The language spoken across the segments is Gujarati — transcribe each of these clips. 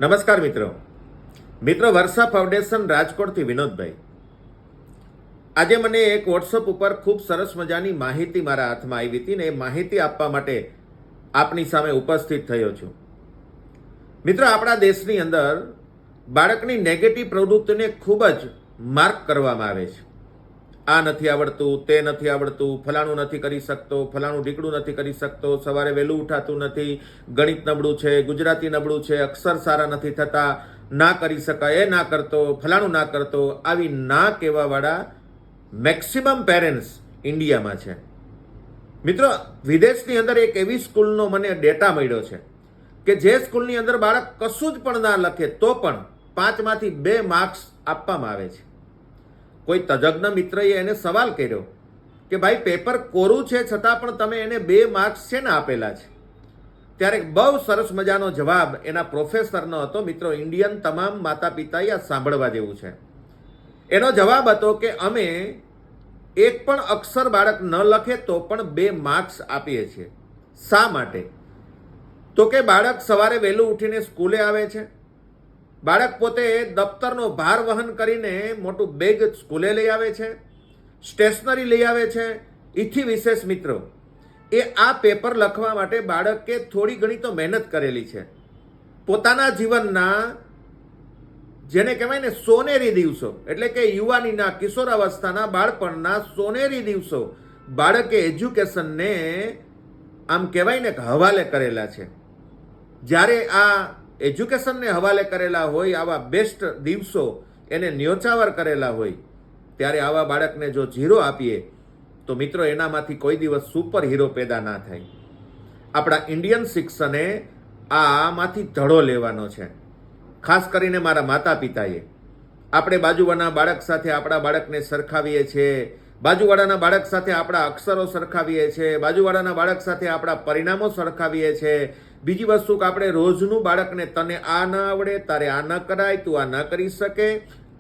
નમસ્કાર મિત્રો વર્ષા ફાઉન્ડેશન રાજકોટથી વિનોદભાઈ. આજે મને એક વોટ્સઅપ ઉપર ખૂબ સરસ મજાની માહિતી મારા હાથમાં આવી હતી ને એ માહિતી આપવા માટે આપની સામે ઉપસ્થિત થયો છું. મિત્રો, આપણા દેશની અંદર બાળકની નેગેટિવ પ્રવૃત્તિને ખૂબ જ માર્ક કરવામાં આવે છે. આ નથી આવડતું, તે નથી આવડતું, ફલાણું નથી કરી શકતો, ફલાણું ઢીકડું નથી કરી શકતો, સવારે વહેલું ઉઠાતું નથી, ગણિત નબળું છે, ગુજરાતી નબળું છે, અક્ષર સારા નથી થતા, ના કરી શકાય, એ ના કરતો, ફલાણું ના કરતો, આવી ના કહેવાવાળા મેક્સિમમ પેરેન્ટ્સ ઇન્ડિયામાં છે. મિત્રો, વિદેશની અંદર એક એવી સ્કૂલનો મને ડેટા મળ્યો છે કે જે સ્કૂલની અંદર બાળક કશું જ પણ ના લખે તો પણ 5માંથી 2 માર્ક્સ આપવામાં આવે છે. કોઈ તજજ્ઞ મિત્રએ એને સવાલ કર્યો કે ભાઈ, પેપર કોરું છે છતાં પણ તમે એને 2 માર્ક્સ છે ને આપેલા છે? ત્યારે બહુ સરસ મજાનો જવાબ એના પ્રોફેસરનો હતો. મિત્રો, ઇન્ડિયન તમામ માતા પિતાએ આ સાંભળવા જેવું છે. એનો જવાબ હતો કે અમે એક પણ અક્ષર બાળક ન લખે તો પણ 2 માર્ક્સ આપીએ છીએ. શા માટે? તો કે બાળક સવારે વહેલું ઉઠીને સ્કૂલે આવે છે, બાળક પોતે દફતરનો ભાર વહન કરીને મોટું બેગ સ્કૂલે લઈ આવે છે, સ્ટેશનરી લઈ આવે છે. એથી વિશેષ મિત્રો, એ આ પેપર લખવા માટે બાળકે થોડી ઘણી તો મહેનત કરેલી છે. પોતાના જીવનના જેને કહેવાય ને સોનેરી દિવસો, એટલે કે યુવાનીના, કિશોરાવસ્થાના, બાળપણના સોનેરી દિવસો બાળકે એજ્યુકેશનને આમ કહેવાય ને કે હવાલે કરેલા છે. જ્યારે આ એજ્યુકેશનને હવાલે કરેલા હોય, આવા બેસ્ટ દિવસો એને ન્યોછાવર કરેલા હોય, ત્યારે આવા બાળકને જો 0 આપીએ તો મિત્રો એનામાંથી કોઈ દિવસ સુપર હીરો પેદા ના થાય. આપણા ઇન્ડિયન શિક્ષણે આમાંથી ધડો લેવાનો છે. ખાસ કરીને મારા માતા પિતાએ. આપણે બાજુવાળાના બાળક સાથે આપણા બાળકને સરખાવીએ છીએ, બાજુવાળાના બાળક સાથે આપણા અક્ષરો સરખાવીએ છીએ, બાજુવાળાના બાળક સાથે આપણા પરિણામો સરખાવીએ છીએ. બીજી વસ્તુ કે આપણે રોજનું બાળકને તને આ ન આવડે, તારે આ ન કરાય, તું આ ન કરી શકે,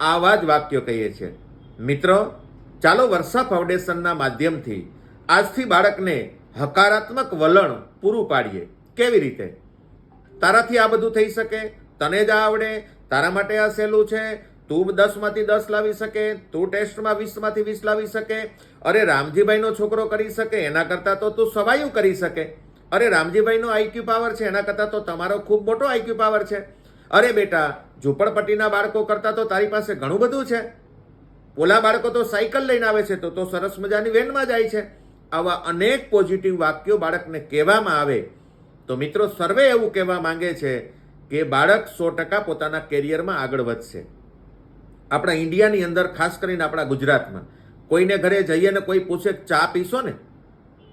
આવા જ વાક્યો કહીએ છીએ. મિત્રો, ચાલો વર્ષા ફાઉન્ડેશનના માધ્યમથી આજથી બાળકને હકારાત્મક વલણ પૂરું પાડીએ. કેવી રીતે? તારાથી આ બધું થઈ શકે, તને જ આવડે, તારા માટે આ સહેલું છે, તું 10માંથી 10 લાવી શકે, તું ટેસ્ટમાં 20માંથી 20 લાવી શકે, અરે રામજીભાઈનો છોકરો કરી શકે, એના કરતાં તો તું સવાયું કરી શકે, અરે રામજીભાઈનો આઈક્યુ પાવર છે, એના કરતાં તો તમારો ખૂબ મોટો આઈક્યુ પાવર છે, અરે બેટા ઝૂંપડપટ્ટીના બાળકો કરતાં તો તારી પાસે ઘણું બધું છે, ઓલા બાળકો તો સાયકલ લઈને આવે છે, તો સરસ મજાની વેનમાં જાય છે. આવા અનેક પોઝિટિવ વાક્યો બાળકને કહેવામાં આવે તો મિત્રો સર્વે એવું કહેવા માંગે છે કે બાળક 100% પોતાના કેરિયરમાં આગળ વધશે. આપણા ઇન્ડિયાની અંદર, ખાસ કરીને આપણા ગુજરાતમાં, કોઈને ઘરે જઈએ ને કોઈ પૂછે ચા પીશો ને,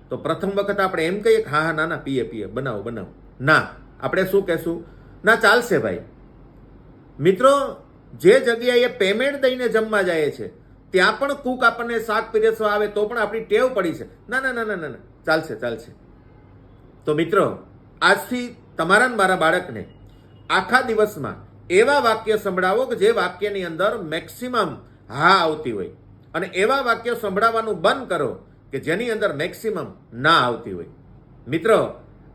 તો પ્રથમ વખત આપણે એમ કહીએ કે હા હા, ના ના, પીએ, બનાવો. ના, આપણે શું કહેશું? ના, ચાલશે ભાઈ. મિત્રો, જે જગ્યાએ પેમેન્ટ દઈને જમવા જાય છે ત્યાં પણ કુક આપણને શાક પીરસવા આવે તો પણ આપણી ટેવ પડી છે, ના ના ના ના ના, ચાલશે. તો મિત્રો, આજથી તમારા ને મારા બાળકને આખા દિવસમાં એવા વાક્ય સંભળાવો કે જે વાક્યની અંદર મેક્સિમમ હા આવતી હોય, અને એવા વાક્યો સંભળાવવાનું બંધ કરો કે જેની અંદર મેક્સિમમ ના આવતી હોય. મિત્રો,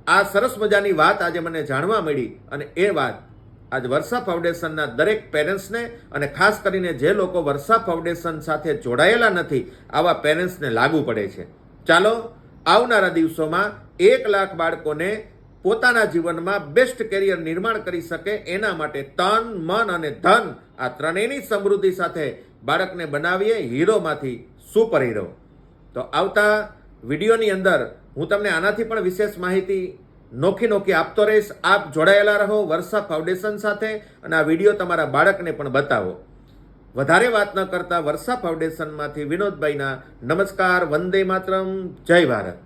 આ સરસ મજાની વાત આજે મને જાણવા મળી, અને એ વાત આજ વર્ષા ફાઉન્ડેશનના દરેક પેરેન્ટ્સને, અને ખાસ કરીને જે લોકો વર્ષા ફાઉન્ડેશન સાથે જોડાયેલા નથી, આવા પેરેન્ટ્સને લાગુ પડે છે. ચાલો, આવનારા દિવસોમાં 1 લાખ બાળકોને પોતાના જીવનમાં બેસ્ટ કેરિયર નિર્માણ કરી શકે એના માટે તન, મન અને ધન, આ ત્રણેયની સમૃદ્ધિ સાથે બાળકને બનાવીએ હીરોમાંથી સુપર હીરો. તો આવતા વિડીયોની અંદર હું તમને આનાથી પણ વિશેષ માહિતી નોખી આપતો રહીશ. આપ જોડાયેલા રહો વર્ષા ફાઉન્ડેશન સાથે, અને આ વિડીયો તમારા બાળકને પણ બતાવો. વધારે વાત ન કરતા વર્ષા ફાઉન્ડેશનમાંથી વિનોદભાઈના નમસ્કાર. વંદે માતરમ. જય ભારત.